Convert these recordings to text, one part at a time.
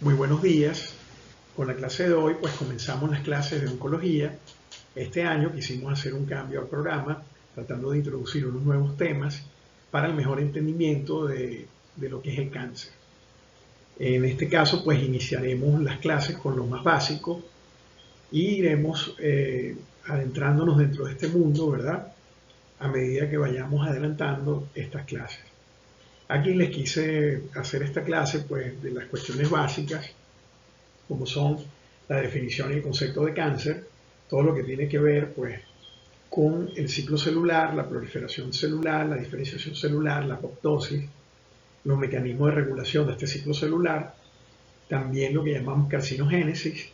Muy buenos días. Con la clase de hoy, pues comenzamos las clases de oncología. Este año quisimos hacer un cambio al programa, tratando de introducir unos nuevos temas para el mejor entendimiento de lo que es el cáncer. En este caso, pues iniciaremos las clases con lo más básico y iremos adentrándonos dentro de este mundo, ¿verdad? A medida que vayamos adelantando estas clases. Aquí les quise hacer esta clase, pues, de las cuestiones básicas, como son la definición y el concepto de cáncer, todo lo que tiene que ver, pues, con el ciclo celular, la proliferación celular, la diferenciación celular, la apoptosis, los mecanismos de regulación de este ciclo celular, también lo que llamamos carcinogénesis,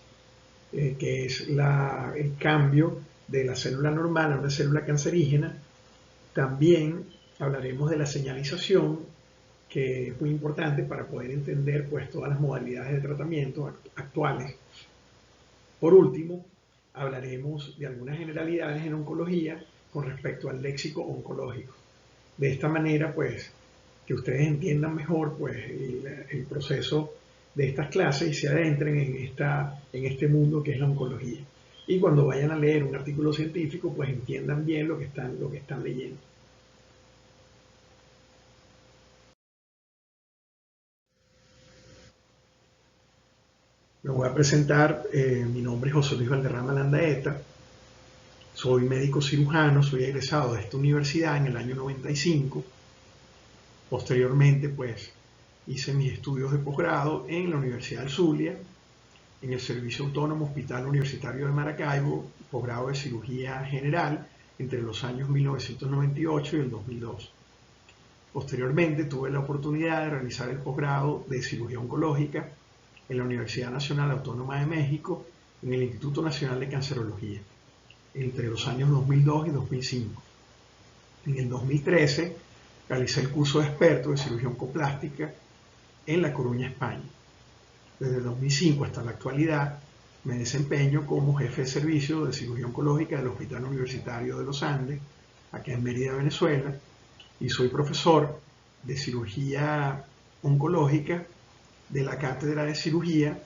que es el cambio de la célula normal a una célula cancerígena. También hablaremos de la señalización, que es muy importante para poder entender, pues, todas las modalidades de tratamiento actuales. Por último, hablaremos de algunas generalidades en oncología con respecto al léxico oncológico. De esta manera, pues, que ustedes entiendan mejor, pues, el proceso de estas clases y se adentren en este mundo que es la oncología. Y cuando vayan a leer un artículo científico, pues entiendan bien lo que están leyendo. Me voy a presentar. Mi nombre es José Luis Valderrama Landaeta. Soy médico cirujano, soy egresado de esta universidad en el año 95. Posteriormente, pues, hice mis estudios de posgrado en la Universidad del Zulia, en el Servicio Autónomo Hospital Universitario de Maracaibo, posgrado de cirugía general entre los años 1998 y el 2002. Posteriormente tuve la oportunidad de realizar el posgrado de cirugía oncológica en la Universidad Nacional Autónoma de México, en el Instituto Nacional de Cancerología, entre los años 2002 y 2005. En el 2013 realicé el curso de experto de cirugía oncoplástica en La Coruña, España. Desde el 2005 hasta la actualidad me desempeño como jefe de servicio de cirugía oncológica del Hospital Universitario de los Andes, acá en Mérida, Venezuela, y soy profesor de cirugía oncológica de la Cátedra de Cirugía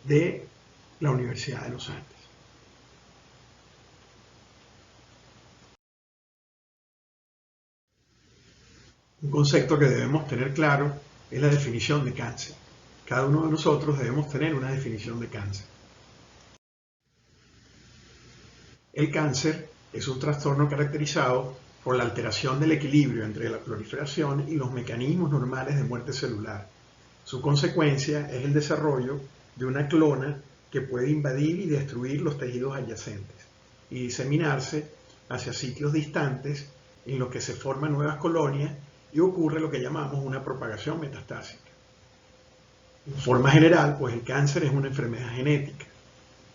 de la Universidad de los Andes. Un concepto que debemos tener claro es la definición de cáncer. Cada uno de nosotros debemos tener una definición de cáncer. El cáncer es un trastorno caracterizado por la alteración del equilibrio entre la proliferación y los mecanismos normales de muerte celular. Su consecuencia es el desarrollo de una clona que puede invadir y destruir los tejidos adyacentes y diseminarse hacia sitios distantes en los que se forman nuevas colonias y ocurre lo que llamamos una propagación metastásica. En forma general, pues el cáncer es una enfermedad genética,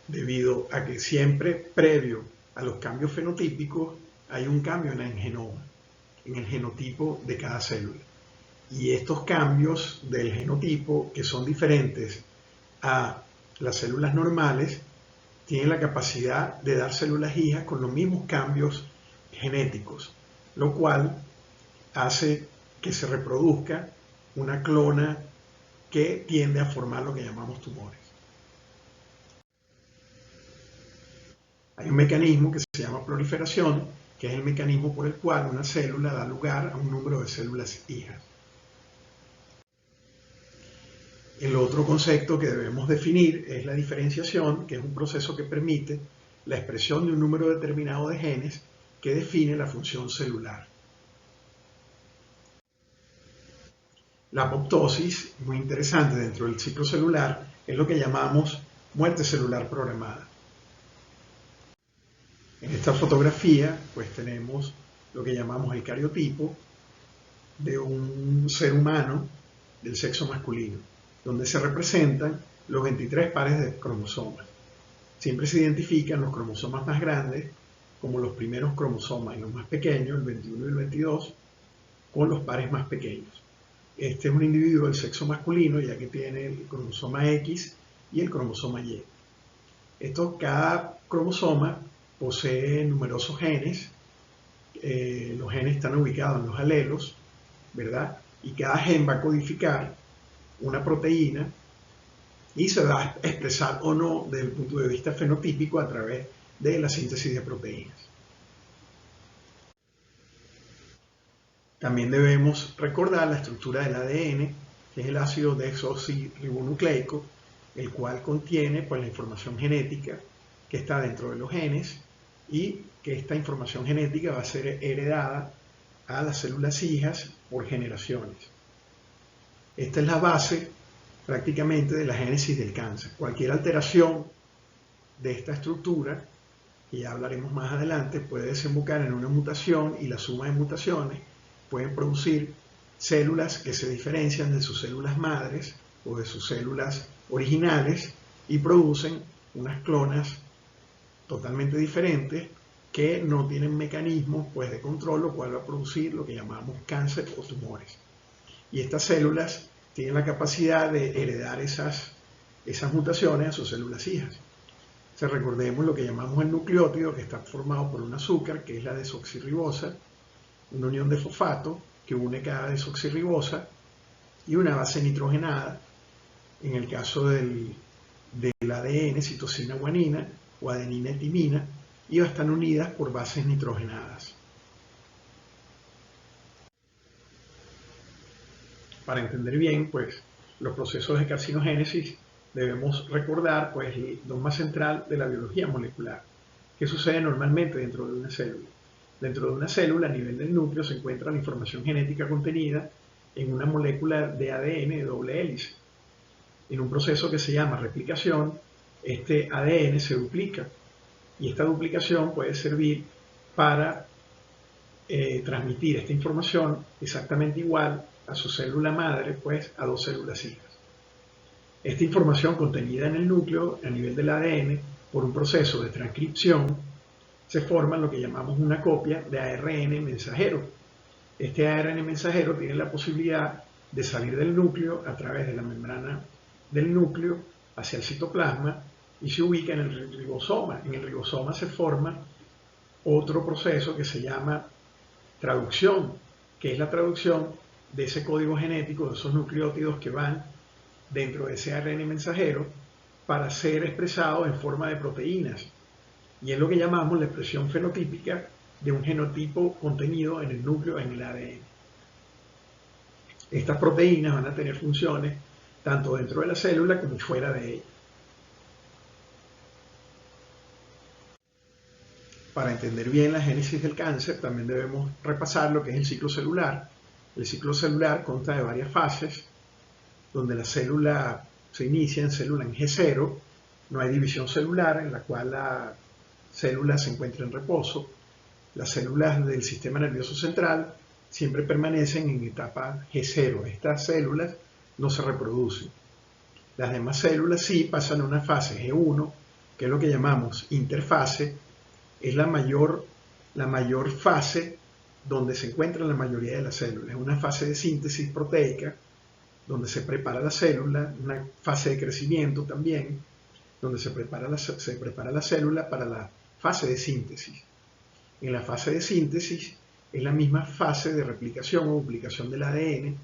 debido a que siempre previo a los cambios fenotípicos hay un cambio en el genoma, en el genotipo de cada célula. Y estos cambios del genotipo, que son diferentes a las células normales, tienen la capacidad de dar células hijas con los mismos cambios genéticos, lo cual hace que se reproduzca una clona que tiende a formar lo que llamamos tumores. Hay un mecanismo que se llama proliferación, que es el mecanismo por el cual una célula da lugar a un número de células hijas. El otro concepto que debemos definir es la diferenciación, que es un proceso que permite la expresión de un número determinado de genes que define la función celular. La apoptosis, muy interesante dentro del ciclo celular, es lo que llamamos muerte celular programada. En esta fotografía, pues tenemos lo que llamamos el cariotipo de un ser humano del sexo masculino, donde se representan los 23 pares de cromosomas. Siempre se identifican los cromosomas más grandes como los primeros cromosomas y los más pequeños, el 21 y el 22, con los pares más pequeños. Este es un individuo del sexo masculino, ya que tiene el cromosoma X y el cromosoma Y. Cada cromosoma posee numerosos genes. Los genes están ubicados en los alelos, ¿verdad? Y cada gen va a codificar una proteína y se va a expresar o no desde el punto de vista fenotípico a través de la síntesis de proteínas. También debemos recordar la estructura del ADN, que es el ácido desoxirribonucleico, el cual contiene pues, la información genética que está dentro de los genes y que esta información genética va a ser heredada a las células hijas por generaciones. Esta es la base prácticamente de la génesis del cáncer. Cualquier alteración de esta estructura, que ya hablaremos más adelante, puede desembocar en una mutación y la suma de mutaciones pueden producir células que se diferencian de sus células madres o de sus células originales y producen unas clonas totalmente diferentes que no tienen mecanismos pues, de control, lo cual va a producir lo que llamamos cáncer o tumores. Y estas células tienen la capacidad de heredar esas mutaciones a sus células hijas. O recordemos lo que llamamos el nucleótido, que está formado por un azúcar, que es la desoxirribosa, una unión de fosfato que une cada desoxirribosa y una base nitrogenada, en el caso del ADN, citosina guanina o adenina y timina, y están unidas por bases nitrogenadas. Para entender bien pues, los procesos de carcinogénesis, debemos recordar pues, el dogma central de la biología molecular, que sucede normalmente dentro de una célula. Dentro de una célula, a nivel del núcleo, se encuentra la información genética contenida en una molécula de ADN de doble hélice. En un proceso que se llama replicación, este ADN se duplica y esta duplicación puede servir para transmitir esta información exactamente igual a su célula madre, pues a dos células hijas. Esta información contenida en el núcleo a nivel del ADN, por un proceso de transcripción, se forma lo que llamamos una copia de ARN mensajero. Este ARN mensajero tiene la posibilidad de salir del núcleo a través de la membrana del núcleo hacia el citoplasma y se ubica en el ribosoma. En el ribosoma se forma otro proceso que se llama traducción, que es la traducción de ese código genético, de esos nucleótidos que van dentro de ese ARN mensajero para ser expresado en forma de proteínas. Y es lo que llamamos la expresión fenotípica de un genotipo contenido en el núcleo, en el ADN. Estas proteínas van a tener funciones tanto dentro de la célula como fuera de ella. Para entender bien la génesis del cáncer, también debemos repasar lo que es el ciclo celular. El ciclo celular consta de varias fases, donde la célula se inicia en célula en G0, no hay división celular, en la cual la célula se encuentra en reposo. Las células del sistema nervioso central siempre permanecen en etapa G0. Estas células no se reproducen. Las demás células sí pasan a una fase G1, que es lo que llamamos interfase. Es la mayor fase donde se encuentra la mayoría de las células. Es una fase de síntesis proteica, donde se prepara la célula, una fase de crecimiento también, donde se prepara la célula para la fase de síntesis. En la fase de síntesis es la misma fase de replicación o duplicación del ADN,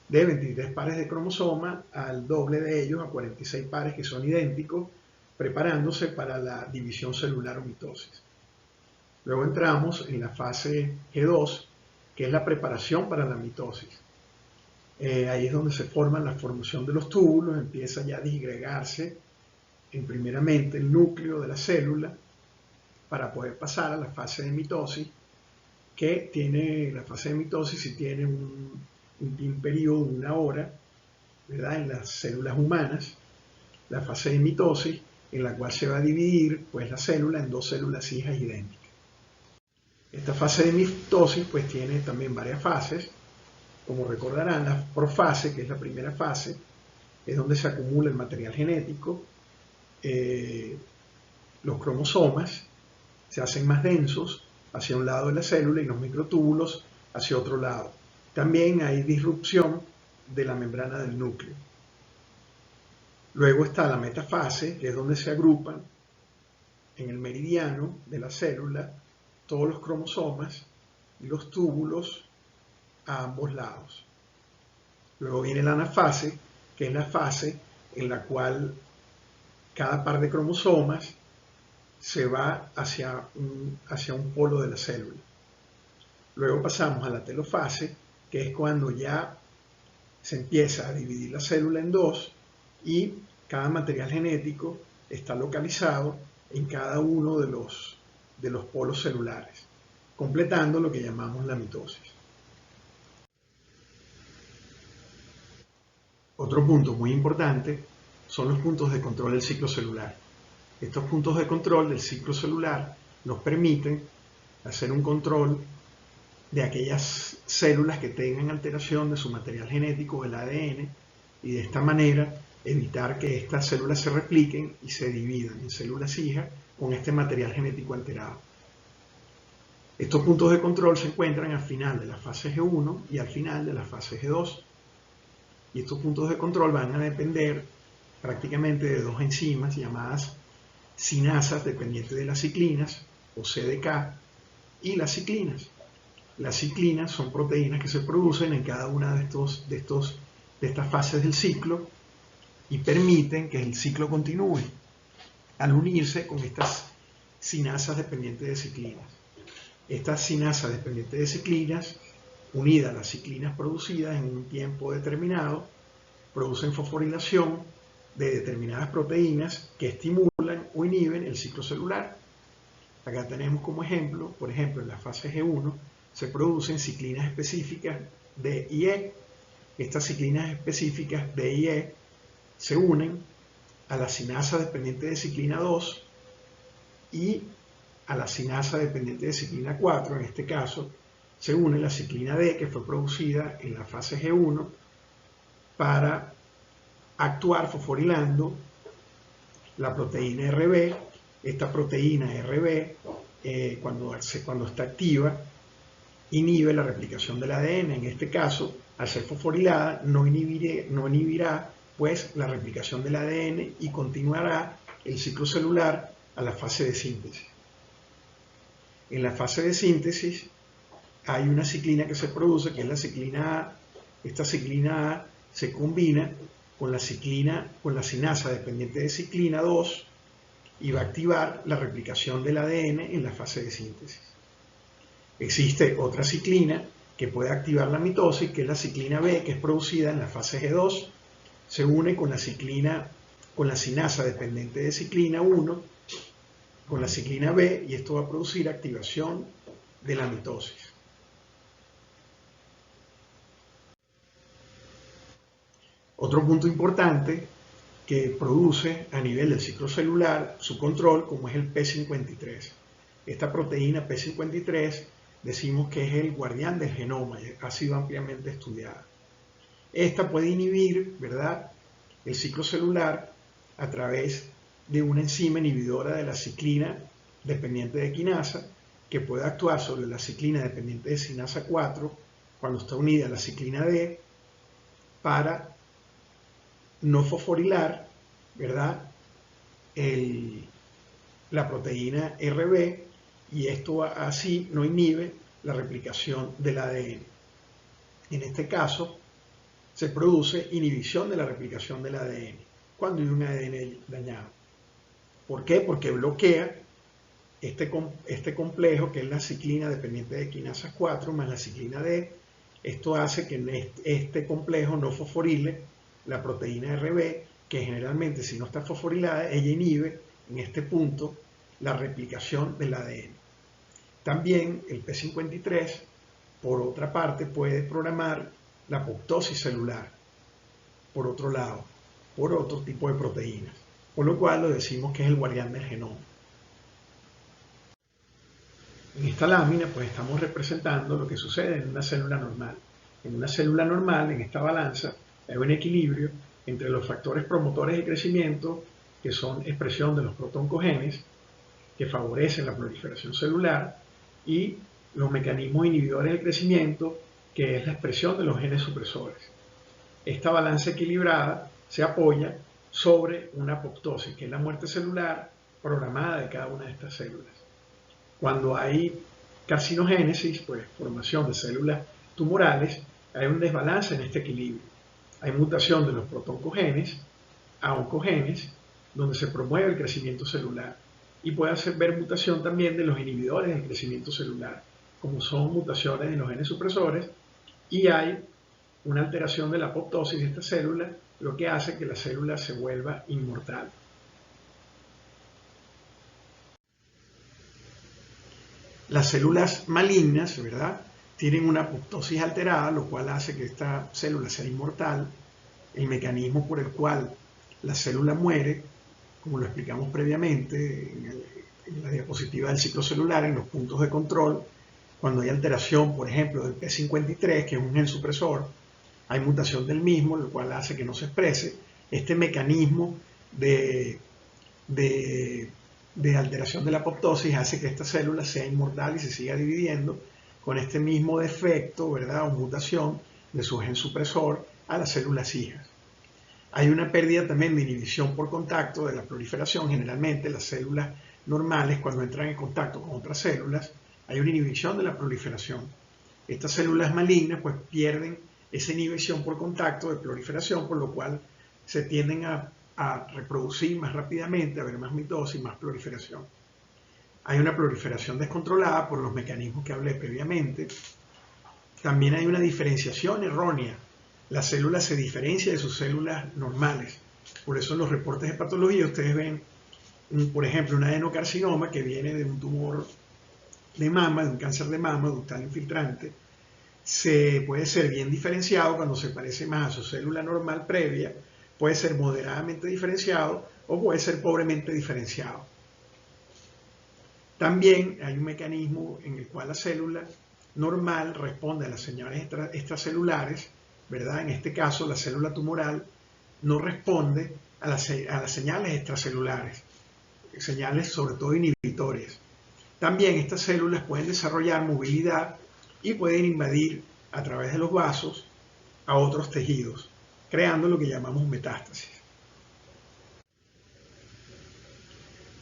de 23 pares de cromosomas al doble de ellos, a 46 pares que son idénticos, preparándose para la división celular o mitosis. Luego entramos en la fase G2, que es la preparación para la mitosis. Ahí es donde se forma la formación de los túbulos, empieza ya a disgregarse en primeramente el núcleo de la célula para poder pasar a la fase de mitosis, que tiene la fase de mitosis y tiene un periodo de 1 hora, ¿verdad? En las células humanas, la fase de mitosis, en la cual se va a dividir pues, la célula en dos células hijas idénticas. Esta fase de mitosis pues, tiene también varias fases. Como recordarán, la profase, que es la primera fase, es donde se acumula el material genético, los cromosomas se hacen más densos hacia un lado de la célula y los microtúbulos hacia otro lado. También hay disrupción de la membrana del núcleo. Luego está la metafase, que es donde se agrupan en el meridiano de la célula todos los cromosomas y los túbulos a ambos lados. Luego viene la anafase, que es la fase en la cual cada par de cromosomas se va hacia un polo de la célula. Luego pasamos a la telofase, que es cuando ya se empieza a dividir la célula en dos y cada material genético está localizado en cada uno de los polos celulares, completando lo que llamamos la mitosis. Otro punto muy importante son los puntos de control del ciclo celular. Estos puntos de control del ciclo celular nos permiten hacer un control de aquellas células que tengan alteración de su material genético, el ADN, y de esta manera evitar que estas células se repliquen y se dividan en células hijas con este material genético alterado. Estos puntos de control se encuentran al final de la fase G1 y al final de la fase G2. Y estos puntos de control van a depender prácticamente de dos enzimas llamadas cinasas dependientes de las ciclinas, o CDK, y las ciclinas. Las ciclinas son proteínas que se producen en cada una de estas fases del ciclo y permiten que el ciclo continúe al unirse con estas cinasas dependientes de ciclinas. Estas cinasas dependientes de ciclinas, unidas a las ciclinas producidas en un tiempo determinado, producen fosforilación de determinadas proteínas que estimulan o inhiben el ciclo celular. Acá tenemos como ejemplo, por ejemplo, en la fase G1 se producen ciclinas específicas D y E. Estas ciclinas específicas D y E se unen a la cinasa dependiente de ciclina 2 y a la cinasa dependiente de ciclina 4. En este caso, se une la ciclina D, que fue producida en la fase G1, para actuar fosforilando la proteína RB. Esta proteína RB, cuando está activa, inhibe la replicación del ADN. En este caso, al ser fosforilada, no inhibirá pues la replicación del ADN y continuará el ciclo celular a la fase de síntesis. En la fase de síntesis hay una ciclina que se produce, que es la ciclina A. Esta ciclina A se combina con la cinasa dependiente de ciclina 2 y va a activar la replicación del ADN en la fase de síntesis. Existe otra ciclina que puede activar la mitosis, que es la ciclina B, que es producida en la fase G2. Se une con la cinasa dependiente de ciclina 1, con la ciclina B, y esto va a producir activación de la mitosis. Otro punto importante que produce a nivel del ciclo celular su control, como es el P53. Esta proteína P53 decimos que es el guardián del genoma, ha sido ampliamente estudiada. Esta puede inhibir, ¿verdad?, el ciclo celular a través de una enzima inhibidora de la ciclina dependiente de quinasa, que puede actuar sobre la ciclina dependiente de cinasa 4 cuando está unida a la ciclina D, para no fosforilar, ¿verdad?, la proteína RB, y esto así no inhibe la replicación del ADN. En este caso, se produce inhibición de la replicación del ADN cuando hay un ADN dañado. ¿Por qué? Porque bloquea este complejo, que es la ciclina dependiente de quinasa 4 más la ciclina D. Esto hace que este complejo no fosforile la proteína RB, que generalmente, si no está fosforilada, ella inhibe en este punto la replicación del ADN. También el P53, por otra parte, puede programar la apoptosis celular, por otro lado, por otro tipo de proteínas, por lo cual lo decimos que es el guardián del genoma. En esta lámina pues estamos representando lo que sucede en una célula normal. En una célula normal, en esta balanza, hay un equilibrio entre los factores promotores de crecimiento, que son expresión de los protoncogenes, que favorecen la proliferación celular, y los mecanismos inhibidores del crecimiento, que es la expresión de los genes supresores. Esta balanza equilibrada se apoya sobre una apoptosis, que es la muerte celular programada de cada una de estas células. Cuando hay carcinogénesis, pues formación de células tumorales, hay un desbalance en este equilibrio. Hay mutación de los protoncogenes, a oncogenes, donde se promueve el crecimiento celular. Y puede ver mutación también de los inhibidores del crecimiento celular, como son mutaciones en los genes supresores, y hay una alteración de la apoptosis de esta célula, lo que hace que la célula se vuelva inmortal. Las células malignas, ¿verdad?, tienen una apoptosis alterada, lo cual hace que esta célula sea inmortal. El mecanismo por el cual la célula muere, como lo explicamos previamente en la diapositiva del ciclo celular, en los puntos de control, cuando hay alteración, por ejemplo, del P53, que es un gen supresor, hay mutación del mismo, lo cual hace que no se exprese. Este mecanismo de alteración de la apoptosis hace que esta célula sea inmortal y se siga dividiendo con este mismo defecto, ¿verdad?, o mutación de su gen supresor a las células hijas. Hay una pérdida también de inhibición por contacto de la proliferación. Generalmente las células normales, cuando entran en contacto con otras células, hay una inhibición de la proliferación. Estas células malignas pues pierden esa inhibición por contacto de proliferación, por lo cual se tienden a reproducir más rápidamente, a haber más mitosis, más proliferación. Hay una proliferación descontrolada por los mecanismos que hablé previamente. También hay una diferenciación errónea. La célula se diferencia de sus células normales. Por eso en los reportes de patología ustedes ven, por ejemplo, un adenocarcinoma que viene de un tumor de mama, de un cáncer de mama, ductal infiltrante. Puede ser bien diferenciado cuando se parece más a su célula normal previa, puede ser moderadamente diferenciado o puede ser pobremente diferenciado. También hay un mecanismo en el cual la célula normal responde a las señales extracelulares, ¿verdad? En este caso, la célula tumoral no responde a las señales extracelulares, señales sobre todo inhibitorias. También estas células pueden desarrollar movilidad y pueden invadir a través de los vasos a otros tejidos, creando lo que llamamos metástasis.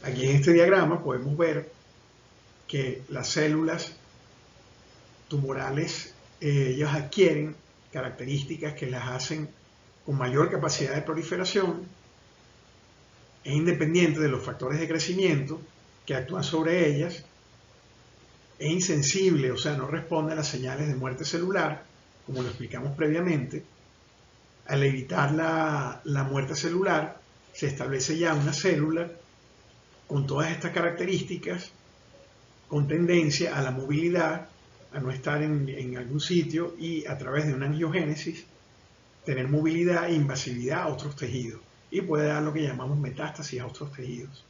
Aquí en este diagrama podemos ver que las células tumorales, ellas adquieren características que las hacen con mayor capacidad de proliferación, es independiente de los factores de crecimiento que actúan sobre ellas, es insensible, o sea, no responde a las señales de muerte celular, como lo explicamos previamente. Al evitar la muerte celular, se establece ya una célula con todas estas características, con tendencia a la movilidad, a no estar en algún sitio y a través de una angiogénesis tener movilidad e invasividad a otros tejidos y puede dar lo que llamamos metástasis a otros tejidos.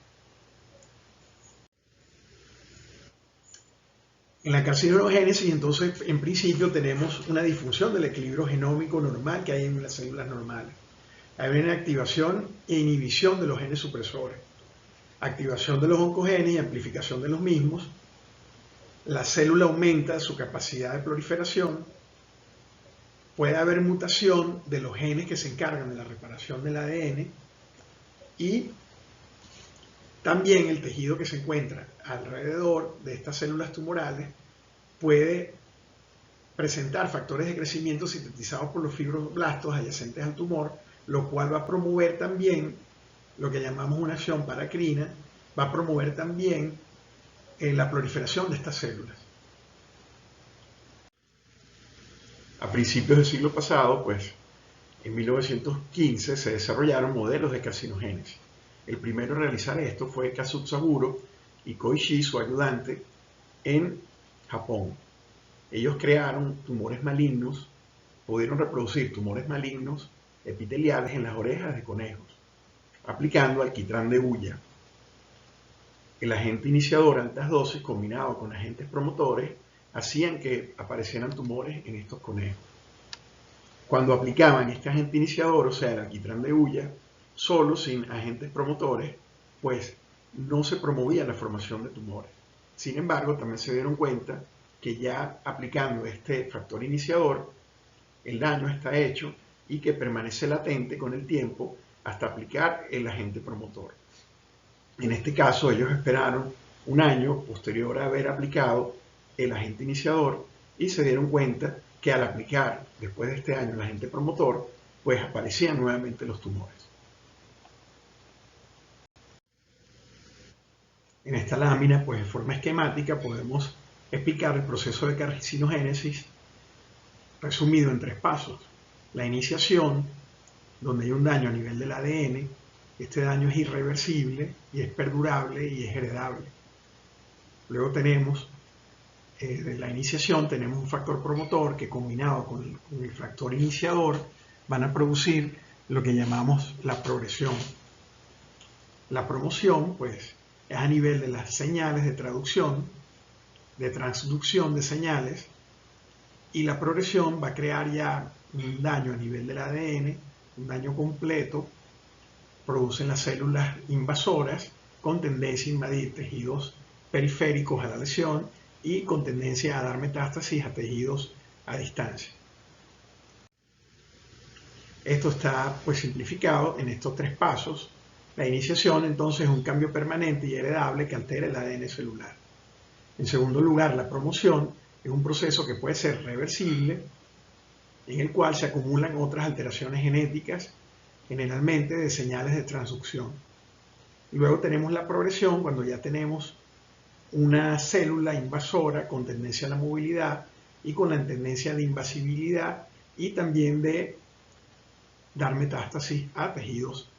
En la carcinogénesis, entonces, en principio tenemos una disfunción del equilibrio genómico normal que hay en las células normales. Hay una activación e inhibición de los genes supresores, activación de los oncogenes y amplificación de los mismos. La célula aumenta su capacidad de proliferación. Puede haber mutación de los genes que se encargan de la reparación del ADN y también el tejido que se encuentra alrededor de estas células tumorales puede presentar factores de crecimiento sintetizados por los fibroblastos adyacentes al tumor, lo cual va a promover también lo que llamamos una acción paracrina, va a promover también la proliferación de estas células. A principios del siglo pasado, pues, en 1915 se desarrollaron modelos de carcinogénesis. El primero en realizar esto fue Kazutsaburo y Koichi, su ayudante, en Japón. Ellos crearon tumores malignos, pudieron reproducir tumores malignos epiteliales en las orejas de conejos, aplicando alquitrán de hulla. El agente iniciador a altas dosis combinado con agentes promotores hacían que aparecieran tumores en estos conejos. Cuando aplicaban este agente iniciador, o sea, el alquitrán de hulla, solo sin agentes promotores, pues no se promovía la formación de tumores. Sin embargo, también se dieron cuenta que ya aplicando este factor iniciador, el daño está hecho y que permanece latente con el tiempo hasta aplicar el agente promotor. En este caso, ellos esperaron un año posterior a haber aplicado el agente iniciador y se dieron cuenta que al aplicar después de este año el agente promotor, pues aparecían nuevamente los tumores. En esta lámina, pues de forma esquemática, podemos explicar el proceso de carcinogénesis resumido en 3 pasos. La iniciación, donde hay un daño a nivel del ADN. Este daño es irreversible y es perdurable y es heredable. Luego tenemos, de la iniciación, tenemos un factor promotor que combinado con el factor iniciador van a producir lo que llamamos la progresión. La promoción, pues, es a nivel de las señales de traducción, de transducción de señales, y la progresión va a crear ya un daño a nivel del ADN, un daño completo. Producen las células invasoras con tendencia a invadir tejidos periféricos a la lesión y con tendencia a dar metástasis a tejidos a distancia. Esto está pues simplificado en estos 3 pasos. La iniciación entonces es un cambio permanente y heredable que altera el ADN celular. En segundo lugar, la promoción es un proceso que puede ser reversible, en el cual se acumulan otras alteraciones genéticas, generalmente de señales de transducción. Y luego tenemos la progresión, cuando ya tenemos una célula invasora con tendencia a la movilidad y con la tendencia de invasibilidad y también de dar metástasis a tejidos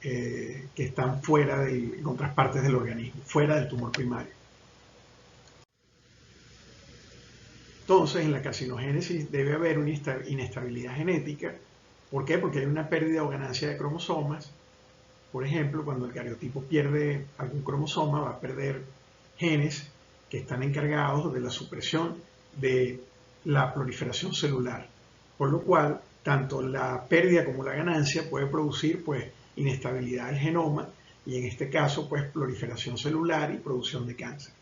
que están fuera en otras partes del organismo, fuera del tumor primario. Entonces, en la carcinogénesis debe haber una inestabilidad genética. ¿Por qué? Porque hay una pérdida o ganancia de cromosomas. Por ejemplo, cuando el cariotipo pierde algún cromosoma, va a perder genes que están encargados de la supresión de la proliferación celular. Por lo cual, tanto la pérdida como la ganancia puede producir pues, inestabilidad del genoma y en este caso pues, proliferación celular y producción de cáncer.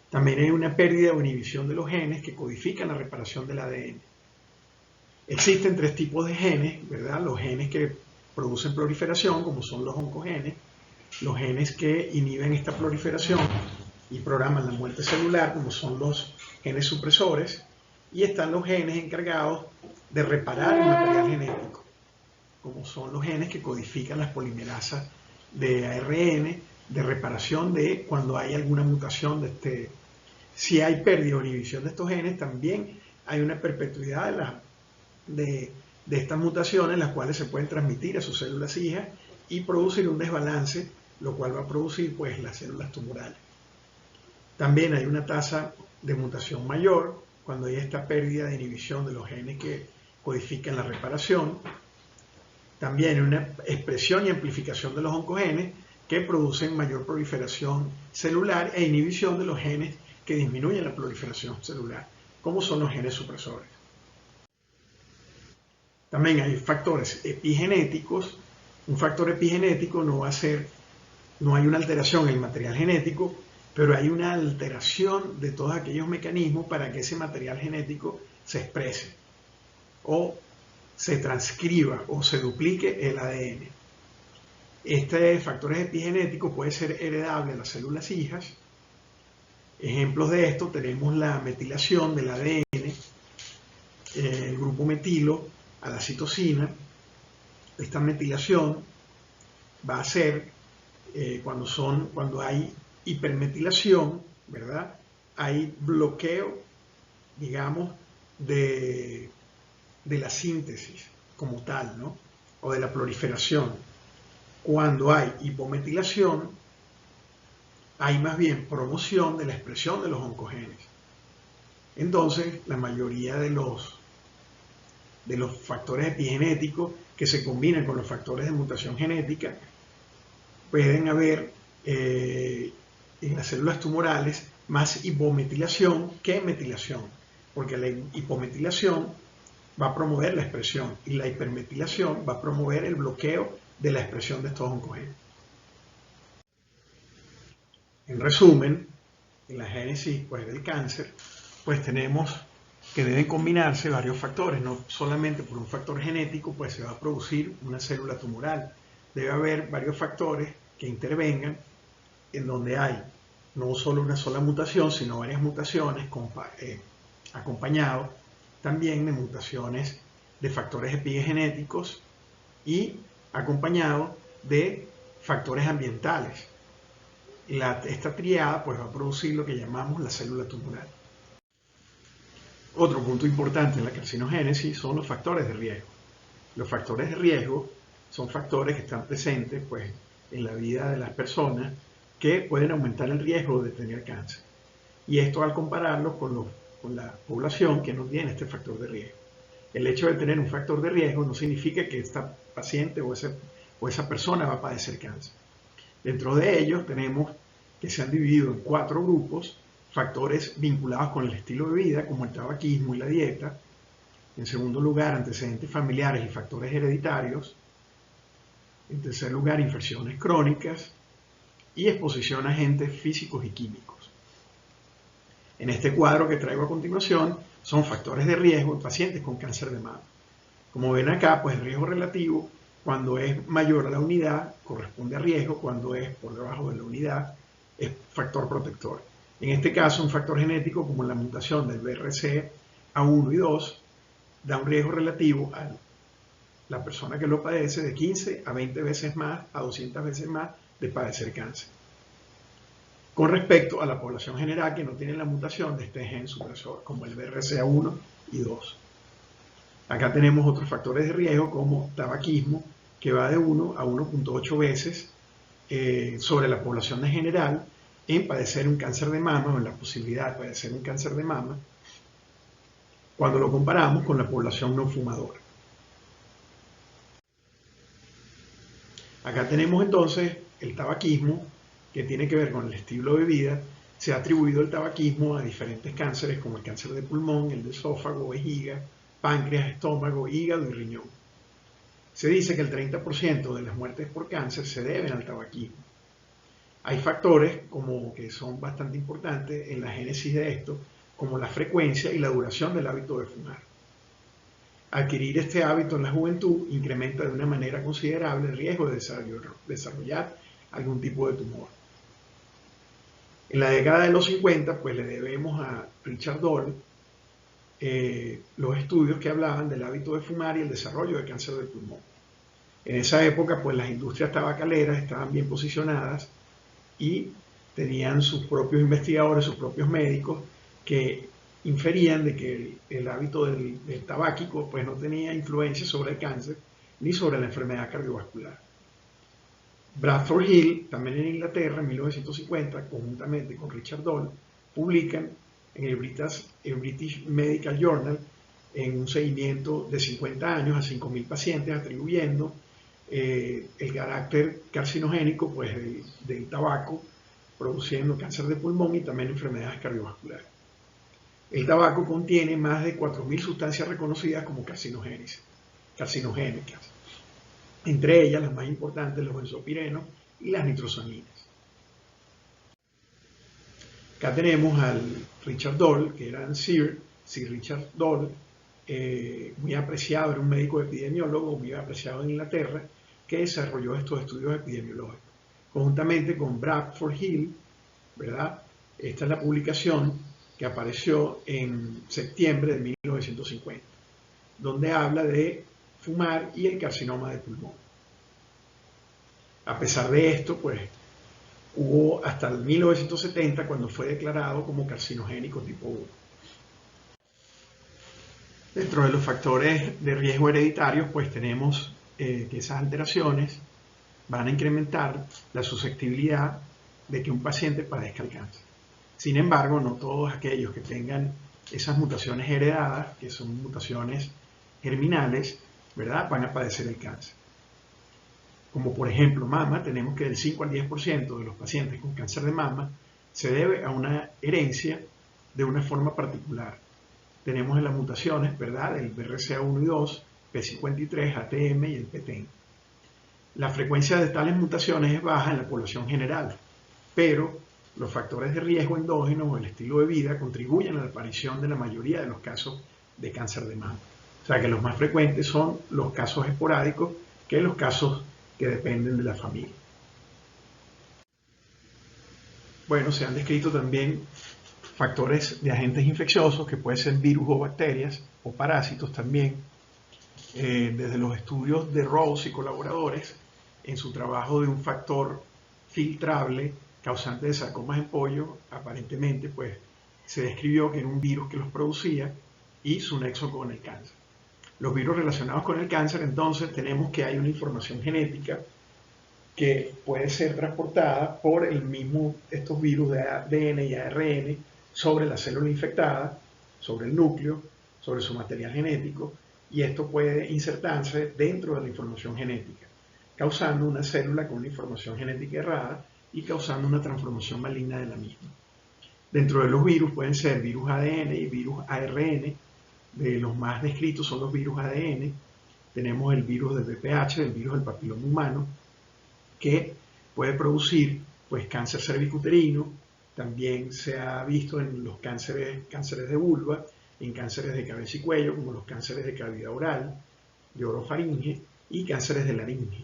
También hay una pérdida o inhibición de los genes que codifican la reparación del ADN. Existen 3 tipos de genes, ¿verdad? Los genes que producen proliferación, como son los oncogenes, los genes que inhiben esta proliferación y programan la muerte celular, como son los genes supresores, y están los genes encargados de reparar el material genético, como son los genes que codifican las polimerasas de ARN, de reparación de cuando hay alguna mutación de este. Si hay pérdida o inhibición de estos genes, también hay una perpetuidad de estas mutaciones, las cuales se pueden transmitir a sus células hijas y producir un desbalance, lo cual va a producir pues, las células tumorales. También hay una tasa de mutación mayor cuando hay esta pérdida de inhibición de los genes que codifican la reparación. También hay una expresión y amplificación de los oncogenes que producen mayor proliferación celular e inhibición de los genes que disminuyen la proliferación celular, como son los genes supresores. También hay factores epigenéticos. Un factor epigenético no hay una alteración en el material genético, pero hay una alteración de todos aquellos mecanismos para que ese material genético se exprese o se transcriba o se duplique el ADN. Este factor epigenético puede ser heredable a las células hijas. Ejemplos de esto tenemos la metilación del ADN, el grupo metilo a la citosina. Esta metilación va a ser cuando hay hipermetilación, ¿verdad? Hay bloqueo, digamos, de la síntesis como tal, ¿no? O de la proliferación. Cuando hay hipometilación, hay más bien promoción de la expresión de los oncogenes. Entonces, la mayoría de los factores epigenéticos que se combinan con los factores de mutación genética pueden haber en las células tumorales más hipometilación que metilación, porque la hipometilación va a promover la expresión y la hipermetilación va a promover el bloqueo de la expresión de estos oncogenes. En resumen, en la génesis pues, del cáncer, pues tenemos que deben combinarse varios factores, no solamente por un factor genético, pues se va a producir una célula tumoral. Debe haber varios factores que intervengan en donde hay no solo una sola mutación, sino varias mutaciones acompañados también de mutaciones de factores epigenéticos y acompañados de factores ambientales. esta triada pues va a producir lo que llamamos la célula tumoral. Otro punto importante en la carcinogénesis son los factores de riesgo. Los factores de riesgo son factores que están presentes pues, en la vida de las personas que pueden aumentar el riesgo de tener cáncer. Y esto al compararlo con la población que no tiene este factor de riesgo. El hecho de tener un factor de riesgo no significa que esta paciente o esa persona va a padecer cáncer. Dentro de ellos tenemos que se han dividido en 4 grupos: factores vinculados con el estilo de vida, como el tabaquismo y la dieta. En segundo lugar, antecedentes familiares y factores hereditarios. En tercer lugar, infecciones crónicas y exposición a agentes físicos y químicos. En este cuadro que traigo a continuación son factores de riesgo en pacientes con cáncer de mama. Como ven acá, pues el riesgo relativo, cuando es mayor a la unidad, corresponde a riesgo; cuando es por debajo de la unidad, es factor protector. En este caso, un factor genético como la mutación del BRCA1 y 2 da un riesgo relativo a la persona que lo padece de 15 a 20 veces más, a 200 veces más de padecer cáncer, con respecto a la población general que no tiene la mutación de este gen supresor, como el BRCA1 y 2. Acá tenemos otros factores de riesgo como tabaquismo, que va de 1 a 1.8 veces sobre la población en general en padecer un cáncer de mama, o en la posibilidad de padecer un cáncer de mama, cuando lo comparamos con la población no fumadora. Acá tenemos entonces el tabaquismo, que tiene que ver con el estilo de vida. Se ha atribuido el tabaquismo a diferentes cánceres como el cáncer de pulmón, el de esófago, vejiga, páncreas, estómago, hígado y riñón. Se dice que el 30% de las muertes por cáncer se deben al tabaquismo. Hay factores que son bastante importantes en la génesis de esto, como la frecuencia y la duración del hábito de fumar. Adquirir este hábito en la juventud incrementa de una manera considerable el riesgo de desarrollar algún tipo de tumor. En la década de los 50, pues le debemos a Richard Doll los estudios que hablaban del hábito de fumar y el desarrollo de cáncer de pulmón. En esa época, pues las industrias tabacaleras estaban bien posicionadas y tenían sus propios investigadores, sus propios médicos, que inferían de que el hábito del tabáquico pues no tenía influencia sobre el cáncer ni sobre la enfermedad cardiovascular. Bradford Hill, también en Inglaterra, en 1950, conjuntamente con Richard Doll, publican en el British Medical Journal, en un seguimiento de 50 años a 5.000 pacientes, atribuyendo el carácter carcinogénico pues, del tabaco, produciendo cáncer de pulmón y también enfermedades cardiovasculares. El tabaco contiene más de 4.000 sustancias reconocidas como carcinogénicas, entre ellas las más importantes, los benzopirenos y las nitrosaminas. Acá tenemos al Richard Doll, que era Sir Richard Doll, muy apreciado, era un médico epidemiólogo muy apreciado en Inglaterra, que desarrolló estos estudios epidemiológicos. Conjuntamente con Bradford Hill, ¿verdad? Esta es la publicación que apareció en septiembre de 1950, donde habla de fumar y el carcinoma de pulmón. A pesar de esto, pues, hubo hasta el 1970 cuando fue declarado como carcinogénico tipo 1. Dentro de los factores de riesgo hereditarios, pues tenemos que esas alteraciones van a incrementar la susceptibilidad de que un paciente padezca el cáncer. Sin embargo, no todos aquellos que tengan esas mutaciones heredadas, que son mutaciones germinales, ¿verdad?, van a padecer el cáncer. Como por ejemplo mama, tenemos que del 5 al 10% de los pacientes con cáncer de mama se debe a una herencia de una forma particular. Tenemos en las mutaciones, ¿verdad?, el BRCA1 y 2, P53, ATM y el PTEN. La frecuencia de tales mutaciones es baja en la población general, pero los factores de riesgo endógenos o el estilo de vida contribuyen a la aparición de la mayoría de los casos de cáncer de mama. O sea que los más frecuentes son los casos esporádicos que los casos que dependen de la familia. Bueno, se han descrito también factores de agentes infecciosos que pueden ser virus o bacterias o parásitos también. Desde los estudios de Rose y colaboradores en su trabajo de un factor filtrable causante de sarcomas en pollo, aparentemente pues se describió que era un virus que los producía y su nexo con el cáncer. Los virus relacionados con el cáncer, entonces tenemos que hay una información genética que puede ser transportada por estos virus de ADN y ARN sobre la célula infectada, sobre el núcleo, sobre su material genético, y esto puede insertarse dentro de la información genética, causando una célula con una información genética errada y causando una transformación maligna de la misma. Dentro de los virus pueden ser virus ADN y virus ARN. De los más descritos son los virus ADN. Tenemos el virus del VPH, el virus del papiloma humano, que puede producir pues, cáncer cervicuterino. También se ha visto en los cánceres de vulva, en cánceres de cabeza y cuello, como los cánceres de cavidad oral, de orofaringe y cánceres de laringe.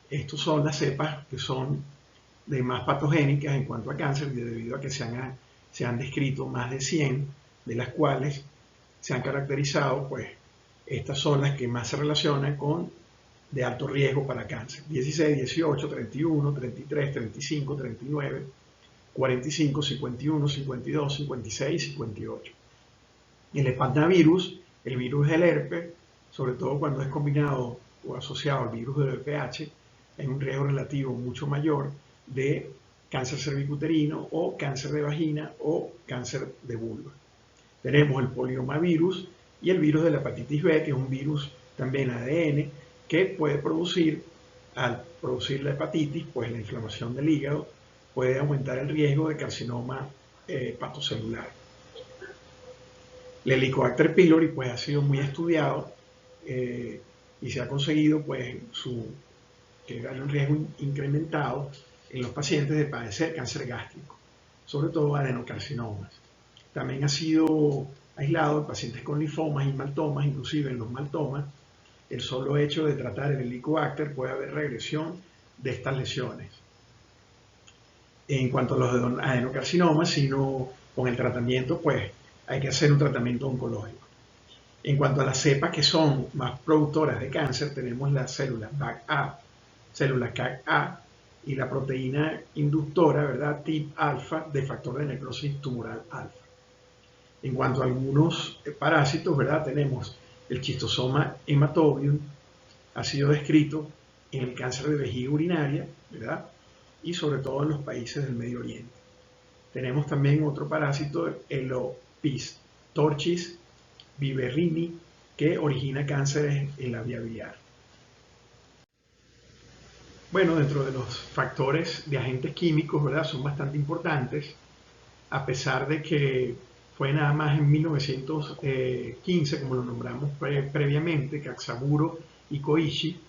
Estos son las cepas que son de más patogénicas en cuanto a cáncer, debido a que se han descrito más de 100, de las cuales se han caracterizado, pues, estas son las que más se relacionan con de alto riesgo para cáncer. 16, 18, 31, 33, 35, 39, 45, 51, 52, 56 y 58. El hepantavirus, el virus del herpes, sobre todo cuando es combinado o asociado al virus del VPH, hay un riesgo relativo mucho mayor de cáncer cervicuterino o cáncer de vagina o cáncer de vulva. Tenemos el poliomavirus y el virus de la hepatitis B, que es un virus también ADN, que puede producir, al producir la hepatitis, pues la inflamación del hígado puede aumentar el riesgo de carcinoma hepatocelular. El Helicobacter pylori pues ha sido muy estudiado y se ha conseguido pues que hay un riesgo incrementado en los pacientes de padecer cáncer gástrico, sobre todo adenocarcinomas. También ha sido aislado en pacientes con linfomas y maltomas, inclusive en los maltomas. El solo hecho de tratar el Helicobacter puede haber regresión de estas lesiones. En cuanto a los adenocarcinomas, sino con el tratamiento, pues hay que hacer un tratamiento oncológico. En cuanto a las cepas que son más productoras de cáncer, tenemos las células BAC-A, células CAC-A y la proteína inductora, ¿verdad?, TIP-alfa de factor de necrosis tumoral alfa. En cuanto a algunos parásitos, ¿verdad?, tenemos el Schistosoma hematobium, ha sido descrito en el cáncer de vejiga urinaria, ¿verdad?, y sobre todo en los países del Medio Oriente. Tenemos también otro parásito, el Opistorchis viverrini, que origina cánceres en la vía biliar. Bueno, dentro de los factores de agentes químicos, ¿verdad?, son bastante importantes, a pesar de que fue nada más en 1915, como lo nombramos previamente, que Axaburo y Koichi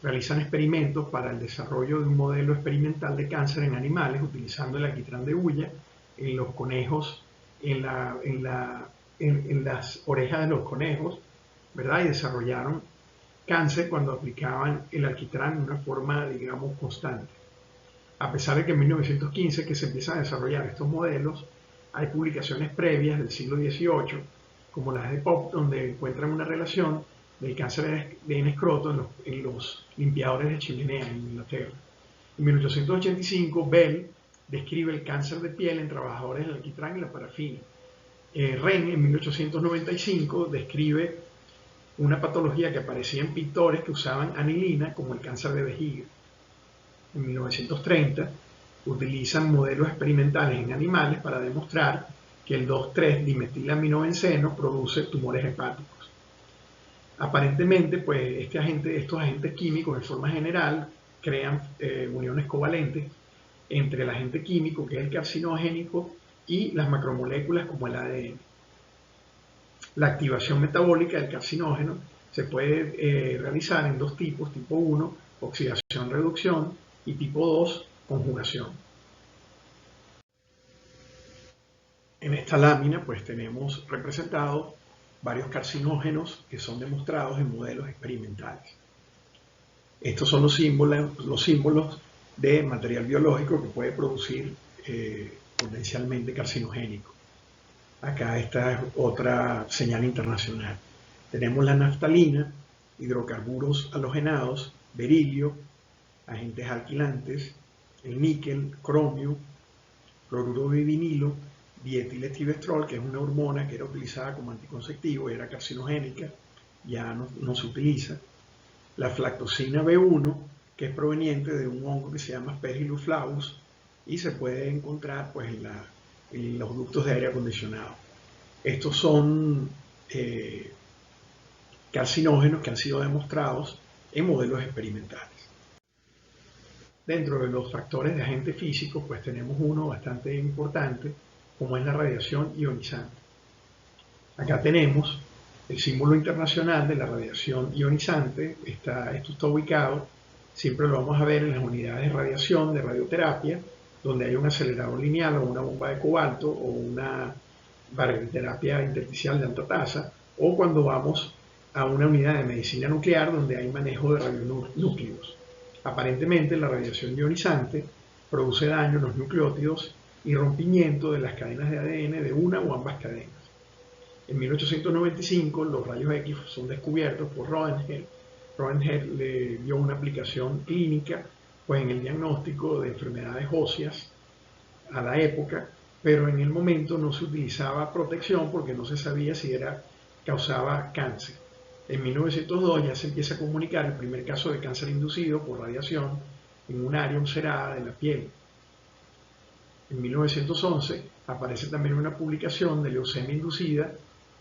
realizan experimentos para el desarrollo de un modelo experimental de cáncer en animales utilizando el alquitrán de hulla en los conejos, en las orejas de los conejos, ¿verdad? Y desarrollaron cáncer cuando aplicaban el alquitrán de una forma, digamos, constante. A pesar de que en 1915 que se empiezan a desarrollar estos modelos, hay publicaciones previas del siglo XVIII, como las de Pope, donde encuentran una relación del cáncer en escroto en los limpiadores de chimenea en Inglaterra. En 1885, Bell describe el cáncer de piel en trabajadores del alquitrán y la parafina. Ren, en 1895, describe una patología que aparecía en pintores que usaban anilina, como el cáncer de vejiga. En 1930, utilizan modelos experimentales en animales para demostrar que el 2,3-dimetilaminobenceno produce tumores hepáticos. Aparentemente, pues, estos agentes químicos, en forma general, crean uniones covalentes entre el agente químico, que es el carcinogénico, y las macromoléculas como el ADN. La activación metabólica del carcinógeno se puede realizar en dos tipos: tipo 1, oxidación-reducción, y tipo 2, conjugación. En esta lámina pues tenemos representados varios carcinógenos que son demostrados en modelos experimentales. Estos son los símbolos de material biológico que puede producir potencialmente carcinogénico. Acá esta es otra señal internacional. Tenemos la naftalina, hidrocarburos halogenados, berilio, agentes alquilantes, el níquel, cromio, cloruro de vinilo, dietilestibestrol, que es una hormona que era utilizada como anticonceptivo y era carcinogénica, ya no se utiliza. La flactosina B1, que es proveniente de un hongo que se llama Aspergillus flavus y se puede encontrar pues, en los ductos de aire acondicionado. Estos son carcinógenos que han sido demostrados en modelos experimentales. Dentro de los factores de agente físico, pues tenemos uno bastante importante, como es la radiación ionizante. Acá tenemos el símbolo internacional de la radiación ionizante. Esto está ubicado, siempre lo vamos a ver en las unidades de radiación, de radioterapia, donde hay un acelerador lineal o una bomba de cobalto o una barioterapia intersticial de alta tasa, o cuando vamos a una unidad de medicina nuclear donde hay manejo de radionúcleos. Aparentemente la radiación ionizante produce daño en los nucleótidos y rompimiento de las cadenas de ADN de una o ambas cadenas. En 1895 los rayos X son descubiertos por Röntgen. Röntgen le dio una aplicación clínica pues, en el diagnóstico de enfermedades óseas a la época, pero en el momento no se utilizaba protección porque no se sabía si causaba cáncer. En 1902 ya se empieza a comunicar el primer caso de cáncer inducido por radiación en un área ulcerada de la piel. En 1911 aparece también una publicación de leucemia inducida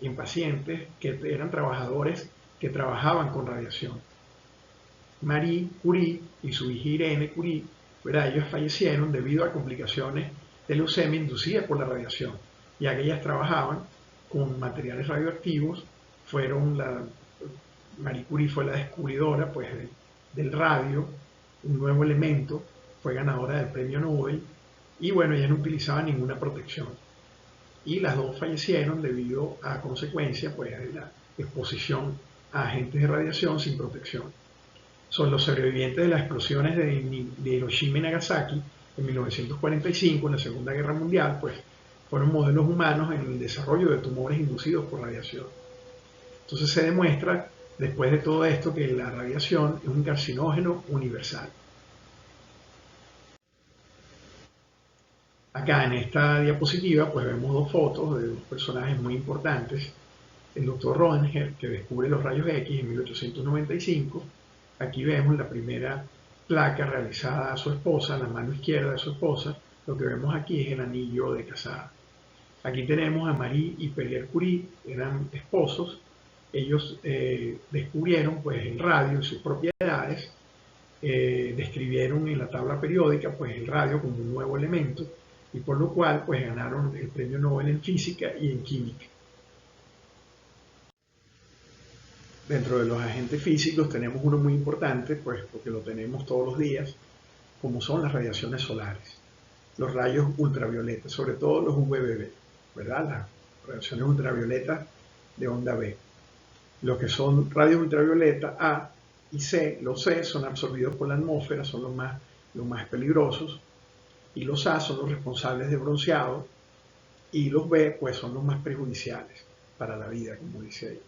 en pacientes que eran trabajadores que trabajaban con radiación. Marie Curie y su hija Irene Curie, ellos fallecieron debido a complicaciones de leucemia inducida por la radiación, ya que ellas trabajaban con materiales radioactivos. Marie Curie fue la descubridora pues, del radio, un nuevo elemento, fue ganadora del premio Nobel y bueno, ella no utilizaba ninguna protección. Y las dos fallecieron debido a consecuencia pues, de la exposición a agentes de radiación sin protección. Son los sobrevivientes de las explosiones de Hiroshima y Nagasaki en 1945, en la Segunda Guerra Mundial, pues fueron modelos humanos en el desarrollo de tumores inducidos por radiación. Entonces se demuestra, después de todo esto, que la radiación es un carcinógeno universal. Acá en esta diapositiva pues vemos dos fotos de dos personajes muy importantes. El doctor Röntgen, que descubre los rayos X en 1895. Aquí vemos la primera placa realizada a su esposa, la mano izquierda de su esposa. Lo que vemos aquí es el anillo de casada. Aquí tenemos a Marie y Pierre Curie, eran esposos. Ellos descubrieron pues, el radio y sus propiedades, describieron en la tabla periódica pues, el radio como un nuevo elemento y por lo cual pues, ganaron el premio Nobel en física y en química. Dentro de los agentes físicos tenemos uno muy importante, pues porque lo tenemos todos los días, como son las radiaciones solares, los rayos ultravioletas, sobre todo los UVB, ¿verdad? Las radiaciones ultravioletas de onda B. Lo que son rayos ultravioleta A y C, los C son absorbidos por la atmósfera, son los más peligrosos, y los A son los responsables de bronceado, y los B pues son los más perjudiciales para la vida, como dice ahí.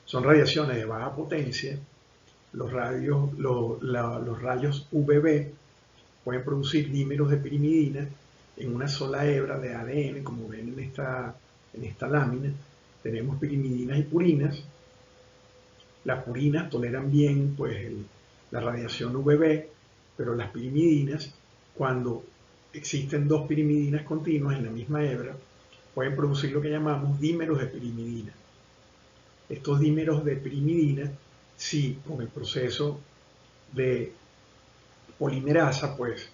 Son radiaciones de baja potencia. Los rayos UVB pueden producir dímeros de pirimidina en una sola hebra de ADN, como ven en esta lámina. Tenemos pirimidinas y purinas. Las purinas toleran bien pues, la radiación UVB, pero las pirimidinas, cuando existen dos pirimidinas continuas en la misma hebra, pueden producir lo que llamamos dímeros de pirimidina. Estos dímeros de pirimidina, si con el proceso de polimerasa, pues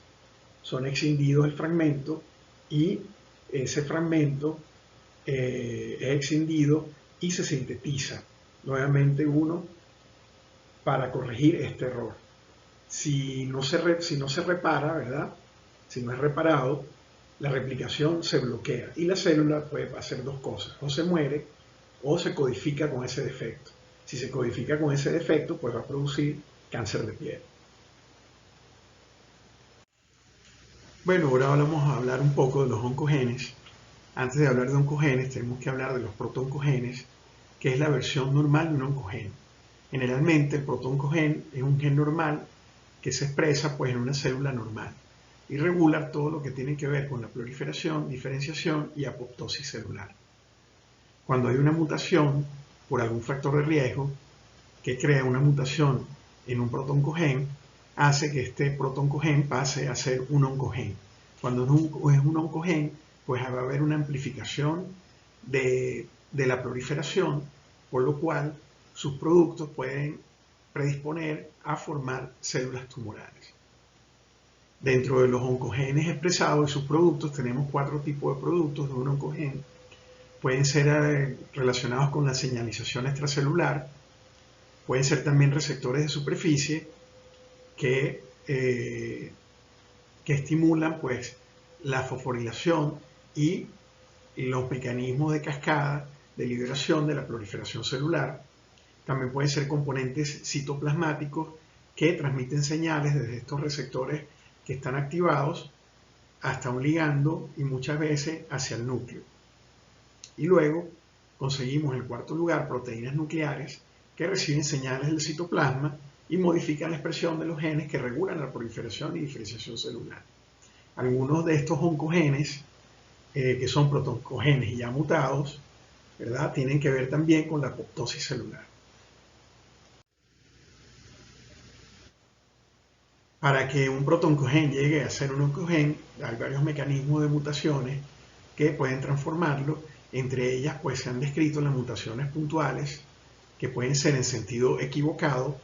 son escindidos el fragmento y ese fragmento es escindido y se sintetiza nuevamente uno para corregir este error. Si no se repara, ¿verdad? Si no es reparado, la replicación se bloquea y la célula puede hacer dos cosas: o se muere o se codifica con ese defecto. Si se codifica con ese defecto, pues va a producir cáncer de piel. Bueno, ahora vamos a hablar un poco de los oncogenes. Antes de hablar de oncogenes, tenemos que hablar de los protooncogenes, que es la versión normal de un oncogen. Generalmente, el protooncogen es un gen normal que se expresa pues, en una célula normal. y regula todo lo que tiene que ver con la proliferación, diferenciación y apoptosis celular. Cuando hay una mutación por algún factor de riesgo que crea una mutación en un protoncogen, hace que este protoncogen pase a ser un oncogen. Cuando es un oncogen, pues va a haber una amplificación de la proliferación, por lo cual sus productos pueden predisponer a formar células tumorales. Dentro de los oncogenes expresados y sus productos tenemos 4 tipos de productos de un oncogen. Pueden ser relacionados con la señalización extracelular, pueden ser también receptores de superficie que estimulan pues la fosforilación y los mecanismos de cascada de liberación de la proliferación celular. También pueden ser componentes citoplasmáticos que transmiten señales desde estos receptores que están activados hasta un ligando y muchas veces hacia el núcleo. Y luego conseguimos en cuarto lugar proteínas nucleares que reciben señales del citoplasma y modifican la expresión de los genes que regulan la proliferación y diferenciación celular. Algunos de estos oncogenes, que son protoncogenes ya mutados, ¿verdad?, tienen que ver también con la apoptosis celular. Para que un protoncogen llegue a ser un oncogen, hay varios mecanismos de mutaciones que pueden transformarlo. Entre ellas, pues se han descrito las mutaciones puntuales, que pueden ser en sentido equivocado,